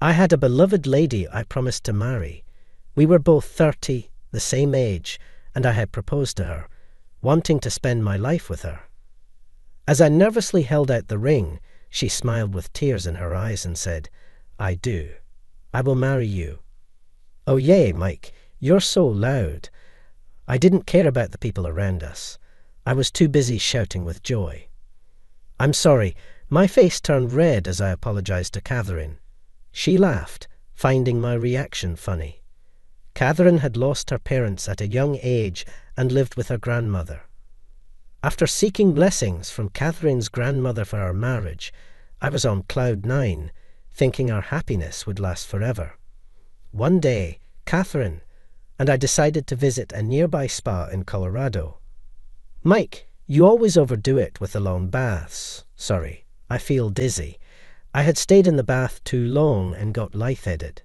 I had a beloved lady I promised to marry. We were both 30, the same age, and I had proposed to her, wanting to spend my life with her. As I nervously held out the ring, she smiled with tears in her eyes and said, "I do. I will marry you." Oh yay, Mike, you're so loud. I didn't care about the people around us. I was too busy shouting with joy. I'm sorry, my face turned red as I apologized to Catherine. She laughed, finding my reaction funny. Catherine had lost her parents at a young age and lived with her grandmother. After seeking blessings from Catherine's grandmother for our marriage, I was on cloud 9, thinking our happiness would last forever. One day, Catherine and I decided to visit a nearby spa in Colorado. "Mike, you always overdo it with the long baths. Sorry, I feel dizzy. I had stayed in the bath too long and got lightheaded.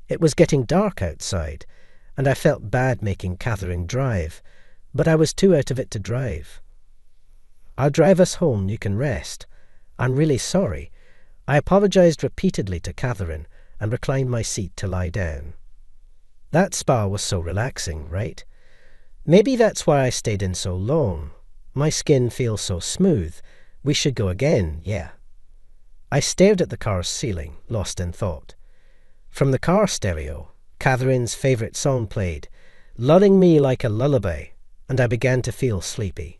It was getting dark outside, and I felt bad making Catherine drive, but I was too out of it to drive. I'll drive us home, you can rest. I'm really sorry." I apologized repeatedly to Catherine and reclined my seat to lie down. That spa was so relaxing, right? Maybe that's why I stayed in so long. My skin feels so smooth. We should go again, yeah. I stared at the car's ceiling, lost in thought. From the car stereo, Catherine's favourite song played, lulling me like a lullaby, and I began to feel sleepy.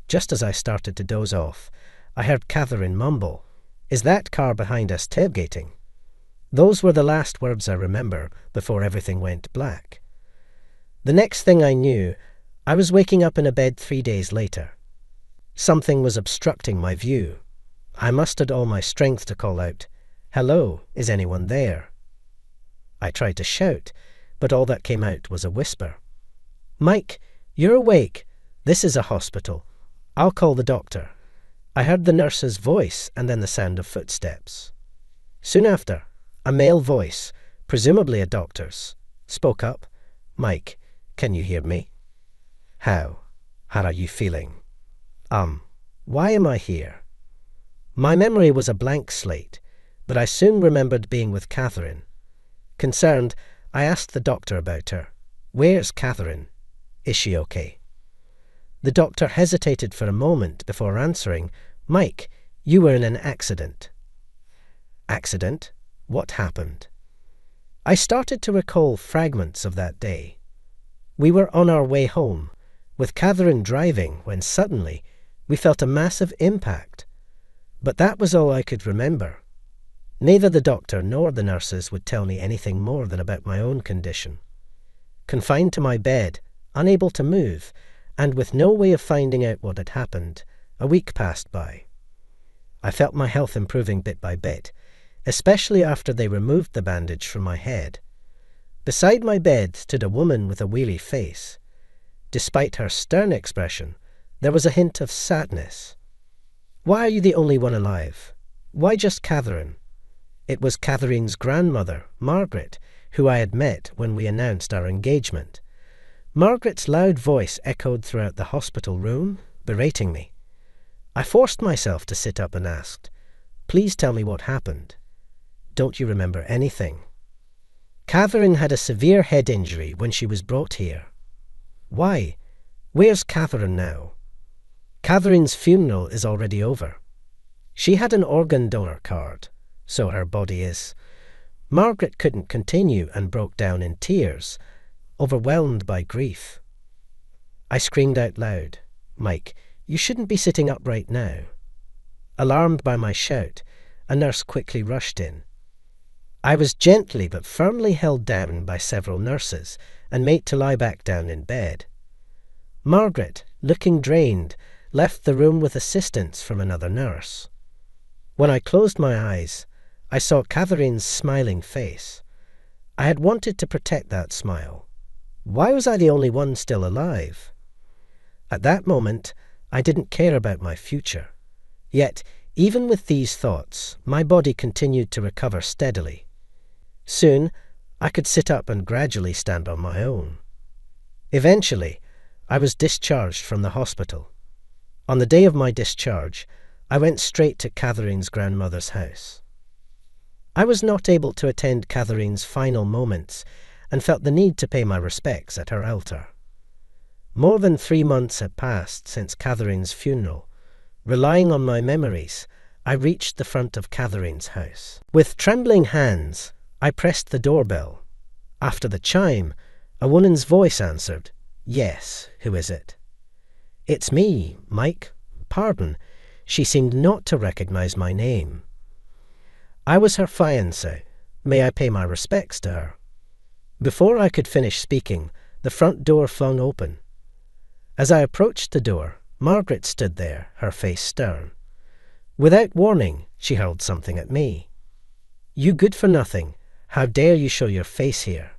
Just as I started to doze off, I heard Catherine mumble, "Is that car behind us tailgating?" Those were the last words I remember before everything went black. The next thing I knew, I was waking up in a bed 3 days later. Something was obstructing my view. I mustered all my strength to call out, "Hello, is anyone there?" I tried to shout, but all that came out was a whisper. "Mike, you're awake. This is a hospital. I'll call the doctor." I heard the nurse's voice and then the sound of footsteps. Soon after, a male voice, presumably a doctor's, spoke up. "Mike, can you hear me?" How are you feeling? Why am I here?" My memory was a blank slate, but I soon remembered being with Catherine. Concerned, I asked the doctor about her. "Where's Catherine? Is she okay?" The doctor hesitated for a moment before answering, "Mike, you were in an accident." Accident? What happened? I started to recall fragments of that day. We were on our way home, with Catherine driving, when suddenly we felt a massive impact. But that was all I could remember. Neither the doctor nor the nurses would tell me anything more than about my own condition. Confined to my bed, unable to move, and with no way of finding out what had happened, a week passed by. I felt my health improving bit by bit, especially after they removed the bandage from my head. Beside my bed stood a woman with a weary face. Despite her stern expression, there was a hint of sadness. "Why are you the only one alive? Why just Catherine?" It was Catherine's grandmother, Margaret, who I had met when we announced our engagement. Margaret's loud voice echoed throughout the hospital room, berating me. I forced myself to sit up and asked, "Please tell me what happened. Don't you remember anything?" "Catherine had a severe head injury when she was brought here." "Why? Where's Catherine now?" "Catherine's funeral is already over. She had an organ donor card, so her body is." Margaret couldn't continue and broke down in tears, overwhelmed by grief. I screamed out loud, "Mike, you shouldn't be sitting up right now." Alarmed by my shout, a nurse quickly rushed in. I was gently but firmly held down by several nurses and made to lie back down in bed. Margaret, looking drained, left the room with assistance from another nurse. When I closed my eyes, I saw Catherine's smiling face. I had wanted to protect that smile. Why was I the only one still alive? At that moment, I didn't care about my future. Yet, even with these thoughts, my body continued to recover steadily. Soon, I could sit up and gradually stand on my own. Eventually, I was discharged from the hospital. On the day of my discharge, I went straight to Catherine's grandmother's house. I was not able to attend Catherine's final moments and felt the need to pay my respects at her altar. More than 3 months had passed since Catherine's funeral. Relying on my memories, I reached the front of Catherine's house. With trembling hands, I pressed the doorbell. After the chime, a woman's voice answered, "Yes, who is it?" "It's me, Mike. Pardon." She seemed not to recognize my name. I was her fiancé. May I pay my respects to her? Before I could finish speaking, the front door flung open. As I approached the door, Margaret stood there, her face stern. Without warning, she hurled something at me. "You good-for-nothing. How dare you show your face here?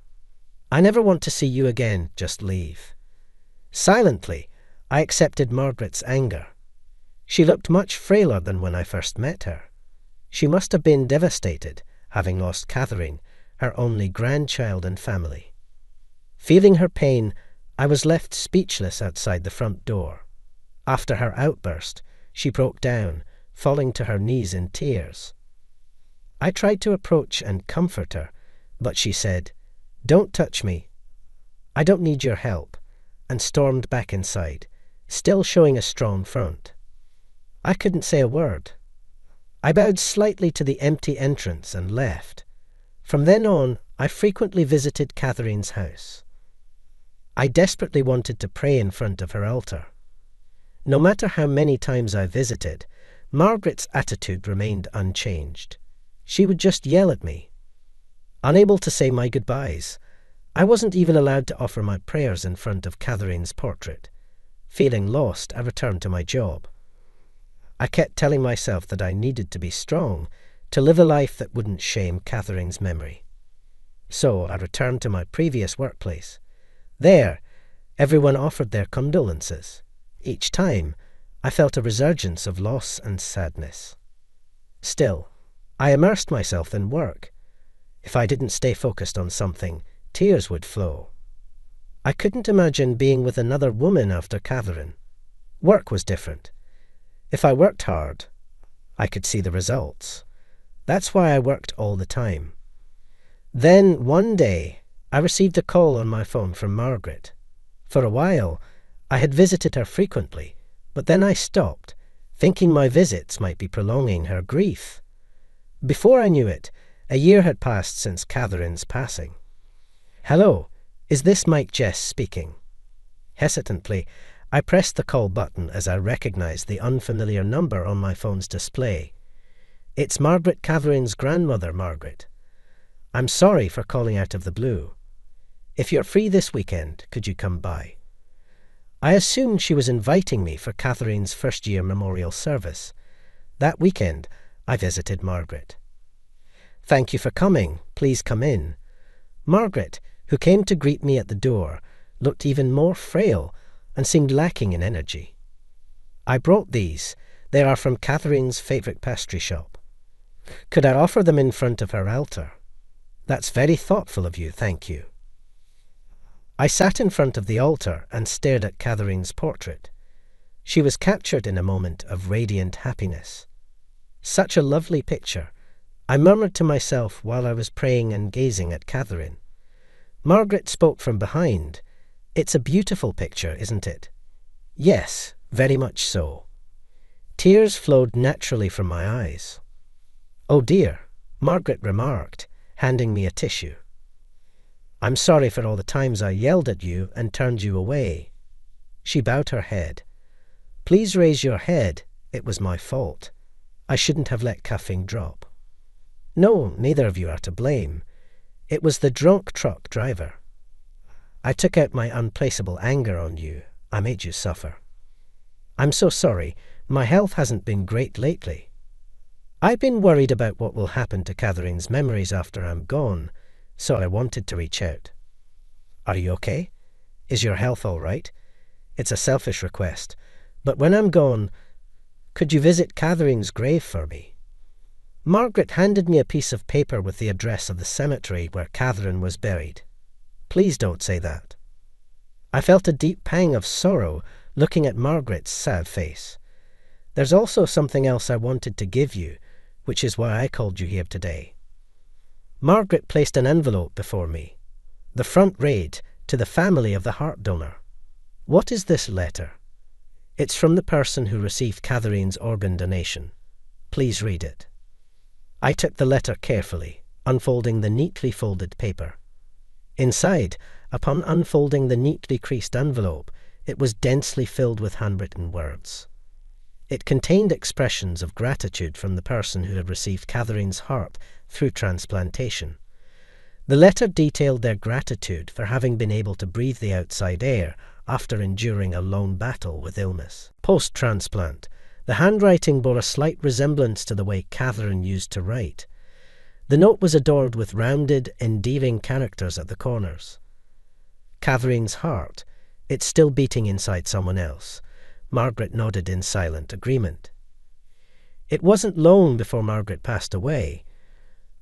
I never want to see you again. Just leave." Silently, I accepted Margaret's anger. She looked much frailer than when I first met her. She must have been devastated, having lost Catherine, her only grandchild and family. Feeling her pain, I was left speechless outside the front door. After her outburst, she broke down, falling to her knees in tears. I tried to approach and comfort her, but she said, "Don't touch me. I don't need your help," and stormed back inside, still showing a strong front. I couldn't say a word. I bowed slightly to the empty entrance and left. From then on, I frequently visited Catherine's house. I desperately wanted to pray in front of her altar. No matter how many times I visited, Margaret's attitude remained unchanged. She would just yell at me. Unable to say my goodbyes, I wasn't even allowed to offer my prayers in front of Catherine's portrait. Feeling lost, I returned to my job. I kept telling myself that I needed to be strong, to live a life that wouldn't shame Catherine's memory. So I returned to my previous workplace. There, everyone offered their condolences. Each time, I felt a resurgence of loss and sadness. Still, I immersed myself in work. If I didn't stay focused on something, tears would flow. I couldn't imagine being with another woman after Catherine. Work was different. If I worked hard, I could see the results. That's why I worked all the time. Then, one day, I received a call on my phone from Margaret. For a while, I had visited her frequently, but then I stopped, thinking my visits might be prolonging her grief. Before I knew it, a year had passed since Catherine's passing. "Hello, is this Mike Jess speaking?" Hesitantly, I pressed the call button as I recognized the unfamiliar number on my phone's display. "It's Margaret Catherine's grandmother, Margaret. I'm sorry for calling out of the blue. If you're free this weekend, could you come by?" I assumed she was inviting me for Catherine's first-year memorial service. That weekend, I visited Margaret. "Thank you for coming. Please come in." Margaret, who came to greet me at the door, looked even more frail and seemed lacking in energy. "I brought these. They are from Catherine's favourite pastry shop. Could I offer them in front of her altar?" "That's very thoughtful of you, thank you." I sat in front of the altar and stared at Catherine's portrait. She was captured in a moment of radiant happiness. Such a lovely picture, I murmured to myself while I was praying and gazing at Catherine. Margaret spoke from behind. "It's a beautiful picture, isn't it?" "Yes, very much so." Tears flowed naturally from my eyes. "Oh dear," Margaret remarked, handing me a tissue. "I'm sorry for all the times I yelled at you and turned you away." She bowed her head. "Please raise your head. It was my fault. I shouldn't have let Caffeine drop." "No, neither of you are to blame. It was the drunk truck driver. I took out my unplaceable anger on you. I made you suffer." "I'm so sorry. My health hasn't been great lately. I've been worried about what will happen to Catherine's memories after I'm gone, so I wanted to reach out." "Are you okay? Is your health all right? It's a selfish request, but when I'm gone, could you visit Catherine's grave for me?" Margaret handed me a piece of paper with the address of the cemetery where Catherine was buried. "Please don't say that." I felt a deep pang of sorrow looking at Margaret's sad face. "There's also something else I wanted to give you, which is why I called you here today. Margaret placed an envelope before me. The front read, "To the family of the heart donor." "What is this letter?" "It's from the person who received Catherine's organ donation. Please read it." I took the letter carefully, unfolding the neatly folded paper. Inside, upon unfolding the neatly creased envelope, it was densely filled with handwritten words. It contained expressions of gratitude from the person who had received Catherine's heart through transplantation. The letter detailed their gratitude for having been able to breathe the outside air after enduring a long battle with illness. Post-transplant, the handwriting bore a slight resemblance to the way Catherine used to write. The note was adorned with rounded, endearing characters at the corners. Catherine's heart, it's still beating inside someone else. Margaret nodded in silent agreement. It wasn't long before Margaret passed away.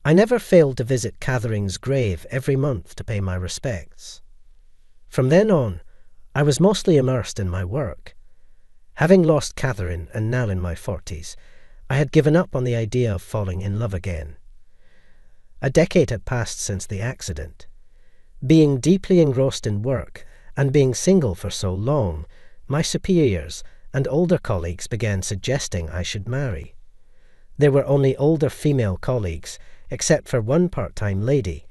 I never failed to visit Catherine's grave every month to pay my respects. From then on, I was mostly immersed in my work. Having lost Catherine, and now in my 40s, I had given up on the idea of falling in love again. A decade had passed since the accident. Being deeply engrossed in work and being single for so long, my superiors and older colleagues began suggesting I should marry. There were only older female colleagues, except for one part-time lady,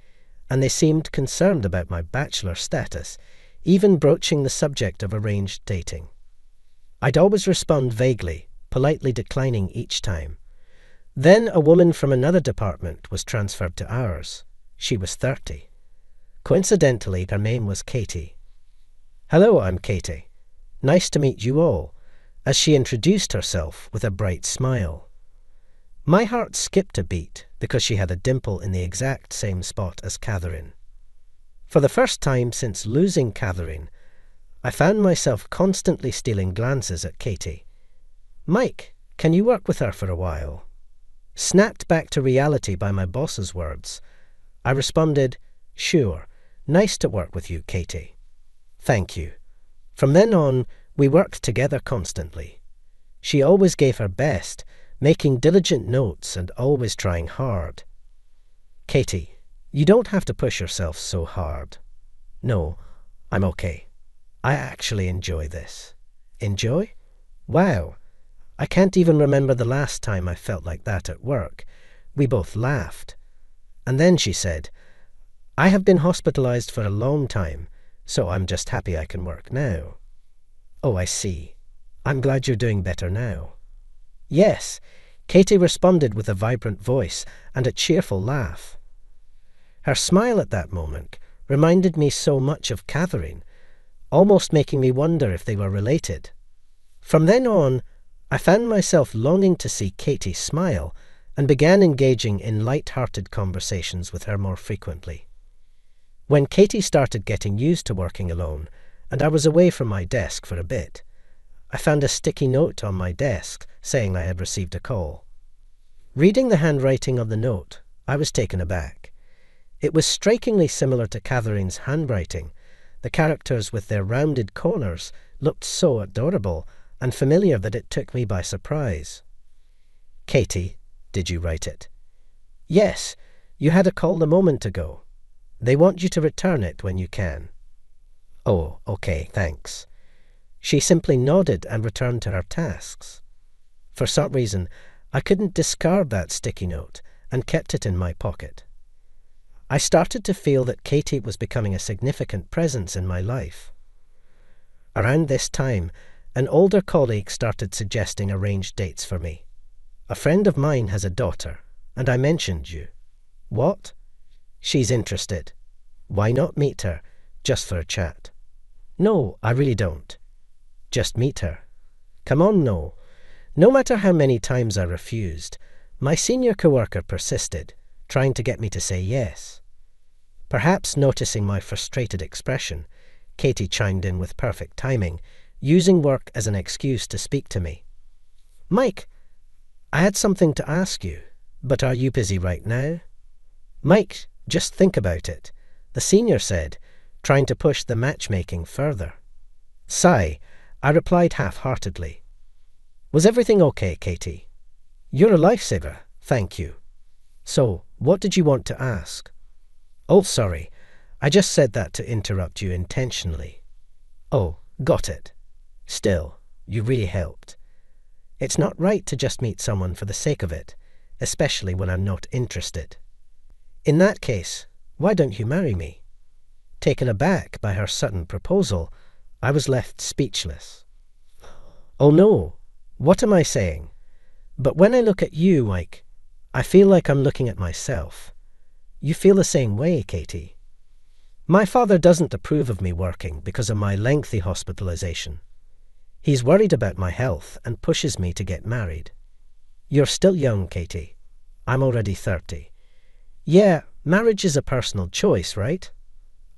and they seemed concerned about my bachelor status, even broaching the subject of arranged dating. I'd always respond vaguely, politely declining each time. Then a woman from another department was transferred to ours. She was 30. Coincidentally, her name was Katie. "Hello, I'm Katie. Nice to meet you all," as she introduced herself with a bright smile. My heart skipped a beat because she had a dimple in the exact same spot as Catherine. For the first time since losing Catherine, I found myself constantly stealing glances at Katie. "Mike, can you work with her for a while?" Snapped back to reality by my boss's words, I responded, "Sure, nice to work with you, Katie." "Thank you." From then on, we worked together constantly. She always gave her best, making diligent notes and always trying hard. "Katie, you don't have to push yourself so hard." "No, I'm okay. I actually enjoy this." "Enjoy? Wow. I can't even remember the last time I felt like that at work." We both laughed. And then she said, "I have been hospitalized for a long time, so I'm just happy I can work now." "Oh, I see. I'm glad you're doing better now." "Yes," Katie responded with a vibrant voice and a cheerful laugh. Her smile at that moment reminded me so much of Catherine, almost making me wonder if they were related. From then on, I found myself longing to see Katie smile and began engaging in light-hearted conversations with her more frequently. When Katie started getting used to working alone, and I was away from my desk for a bit, I found a sticky note on my desk saying I had received a call. Reading the handwriting on the note, I was taken aback. It was strikingly similar to Catherine's handwriting. The characters with their rounded corners looked so adorable and familiar that it took me by surprise. "Katie, did you write it?" "Yes, you had a call a moment ago. They want you to return it when you can." "Oh, okay, thanks." She simply nodded and returned to her tasks. For some reason, I couldn't discard that sticky note and kept it in my pocket. I started to feel that Katie was becoming a significant presence in my life. Around this time, an older colleague started suggesting arranged dates for me. "A friend of mine has a daughter, and I mentioned you." "What?" "She's interested. Why not meet her, just for a chat?" "No, I really don't." "Just meet her." "Come on, no." No matter how many times I refused, my senior coworker persisted, trying to get me to say yes. Perhaps noticing my frustrated expression, Katie chimed in with perfect timing, using work as an excuse to speak to me. "Mike, I had something to ask you, but are you busy right now?" "Mike, just think about it," the senior said, trying to push the matchmaking further. Sigh, I replied half-heartedly. "Was everything okay, Katie?" "You're a lifesaver, thank you." "So, What did you want to ask? Oh, sorry. I just said that to interrupt you intentionally. Oh, got it. Still, you really helped. It's not right to just meet someone for the sake of it, especially when I'm not interested. In that case, why don't you marry me? Taken aback by her sudden proposal, I was left speechless. Oh no, what am I saying? But when I look at you, Mike, I feel like I'm looking at myself. You feel the same way, Katie. My father doesn't approve of me working because of my lengthy hospitalization. He's worried about my health and pushes me to get married. You're still young, Katie. I'm already 30. Yeah, marriage is a personal choice, right?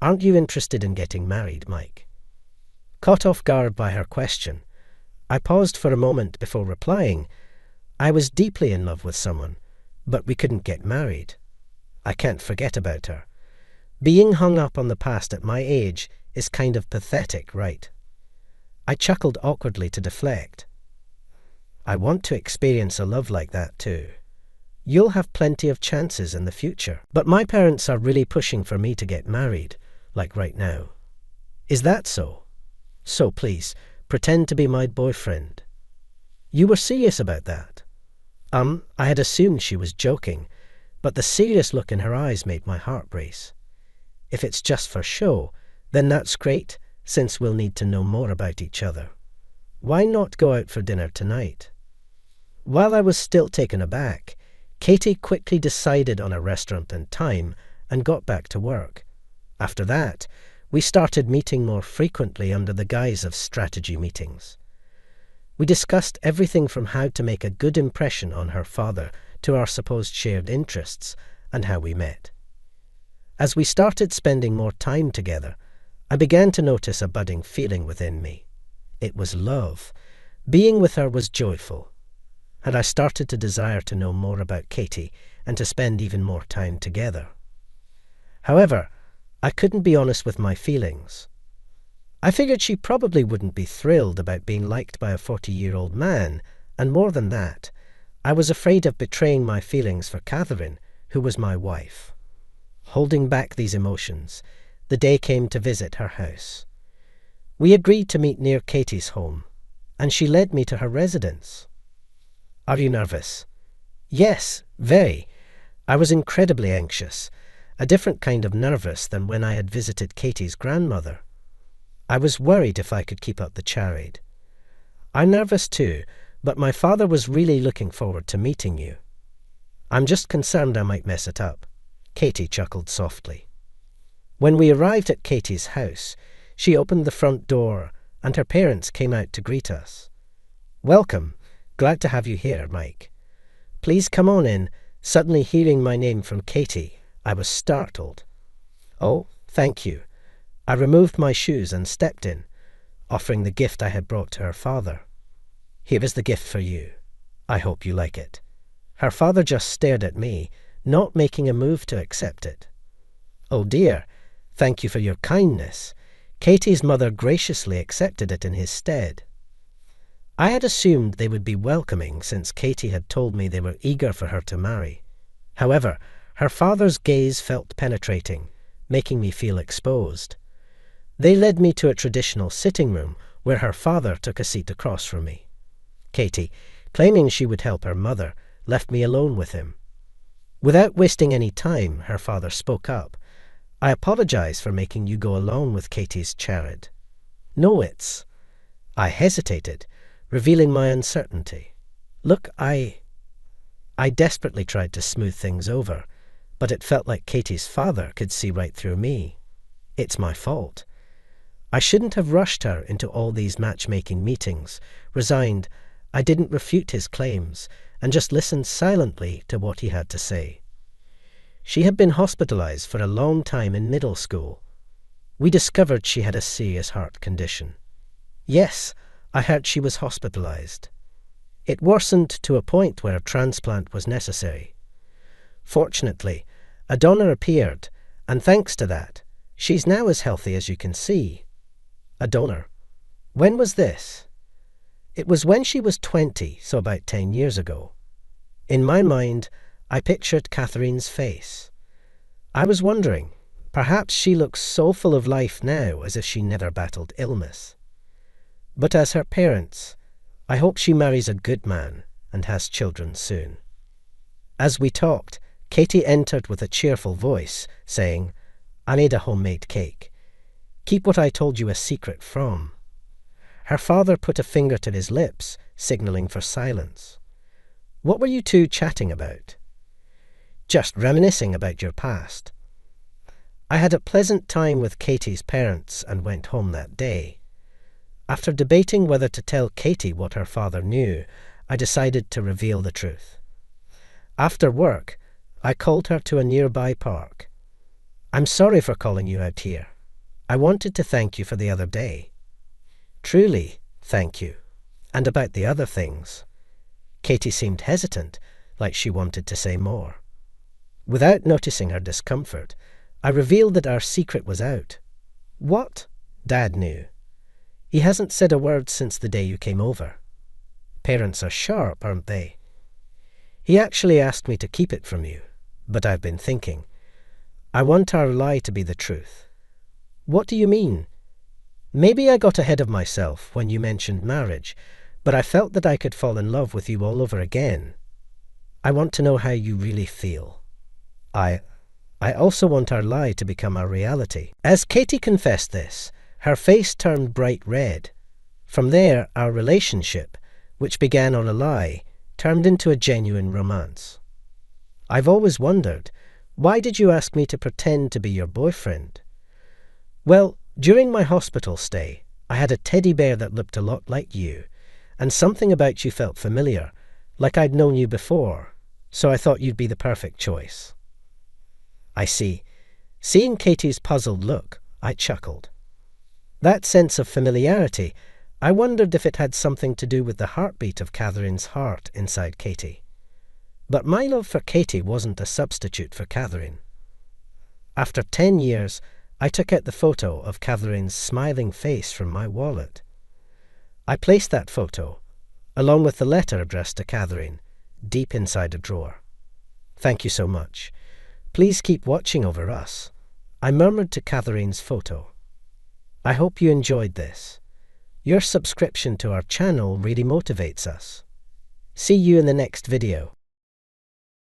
Aren't you interested in getting married, Mike? Caught off guard by her question, I paused for a moment before replying. I was deeply in love with someone, but we couldn't get married. I can't forget about her. Being hung up on the past at my age is kind of pathetic, right? I chuckled awkwardly to deflect. I want to experience a love like that too. You'll have plenty of chances in the future, but my parents are really pushing for me to get married, like right now. Is that so? So please, pretend to be my boyfriend. You were serious about that? I had assumed she was joking, but the serious look in her eyes made my heart race. If it's just for show, then that's great, since we'll need to know more about each other. Why not go out for dinner tonight? While I was still taken aback, Katie quickly decided on a restaurant and time and got back to work. After that, we started meeting more frequently under the guise of strategy meetings. We discussed everything from how to make a good impression on her father to our supposed shared interests and how we met. As we started spending more time together, I began to notice a budding feeling within me. It was love. Being with her was joyful, and I started to desire to know more about Katie and to spend even more time together. However, I couldn't be honest with my feelings. I figured she probably wouldn't be thrilled about being liked by a 40-year-old man, and more than that, I was afraid of betraying my feelings for Catherine, who was my wife. Holding back these emotions, the day came to visit her house. We agreed to meet near Katie's home, and she led me to her residence. Are you nervous? Yes, very. I was incredibly anxious, a different kind of nervous than when I had visited Katie's grandmother. I was worried if I could keep up the charade. I'm nervous too, but my father was really looking forward to meeting you. I'm just concerned I might mess it up. Katie chuckled softly. When we arrived at Katie's house, she opened the front door and her parents came out to greet us. Welcome. Glad to have you here, Mike. Please come on in. Suddenly hearing my name from Katie, I was startled. Oh, thank you. I removed my shoes and stepped in, offering the gift I had brought to her father. Here is the gift for you. I hope you like it. Her father just stared at me, not making a move to accept it. Oh dear, thank you for your kindness. Katie's mother graciously accepted it in his stead. I had assumed they would be welcoming since Katie had told me they were eager for her to marry. However, her father's gaze felt penetrating, making me feel exposed. They led me to a traditional sitting room where her father took a seat across from me. Katie, claiming she would help her mother, left me alone with him. Without wasting any time, her father spoke up. I apologize for making you go along with Katie's charade. No, it's... I hesitated, revealing my uncertainty. Look, I desperately tried to smooth things over, but it felt like Katie's father could see right through me. It's my fault. I shouldn't have rushed her into all these matchmaking meetings. Resigned, I didn't refute his claims and just listened silently to what he had to say. She had been hospitalized for a long time in middle school. We discovered she had a serious heart condition. Yes, I heard she was hospitalized. It worsened to a point where a transplant was necessary. Fortunately, a donor appeared, and thanks to that, she's now as healthy as you can see. A donor. When was this? It was when she was 20, so about 10 years ago. In my mind, I pictured Catherine's face. I was wondering, perhaps she looks so full of life now as if she never battled illness. But as her parents, I hope she marries a good man and has children soon. As we talked, Katie entered with a cheerful voice, saying, "I made a homemade cake. Keep what I told you a secret from." Her father put a finger to his lips, signalling for silence. "What were you two chatting about?" "Just reminiscing about your past." I had a pleasant time with Katie's parents and went home that day. After debating whether to tell Katie what her father knew, I decided to reveal the truth. After work, I called her to a nearby park. "I'm sorry for calling you out here. I wanted to thank you for the other day." "Truly, thank you. And about the other things." Katie seemed hesitant, like she wanted to say more. Without noticing her discomfort, I revealed that our secret was out. "What?" Dad knew. "He hasn't said a word since the day you came over." Parents are sharp, aren't they? "He actually asked me to keep it from you, but I've been thinking. I want our lie to be the truth." "What do you mean?" "Maybe I got ahead of myself when you mentioned marriage, but I felt that I could fall in love with you all over again. I want to know how you really feel. I also want our lie to become our reality." As Katie confessed this, her face turned bright red. From there, our relationship, which began on a lie, turned into a genuine romance. "I've always wondered, why did you ask me to pretend to be your boyfriend?" "Well, during my hospital stay, I had a teddy bear that looked a lot like you, and something about you felt familiar, like I'd known you before, so I thought you'd be the perfect choice." I see. Seeing Katie's puzzled look, I chuckled. That sense of familiarity, I wondered if it had something to do with the heartbeat of Catherine's heart inside Katie. But my love for Katie wasn't a substitute for Catherine. After 10 years, I took out the photo of Catherine's smiling face from my wallet. I placed that photo, along with the letter addressed to Catherine, deep inside a drawer. "Thank you so much. Please keep watching over us," I murmured to Catherine's photo. "I hope you enjoyed this. Your subscription to our channel really motivates us. See you in the next video."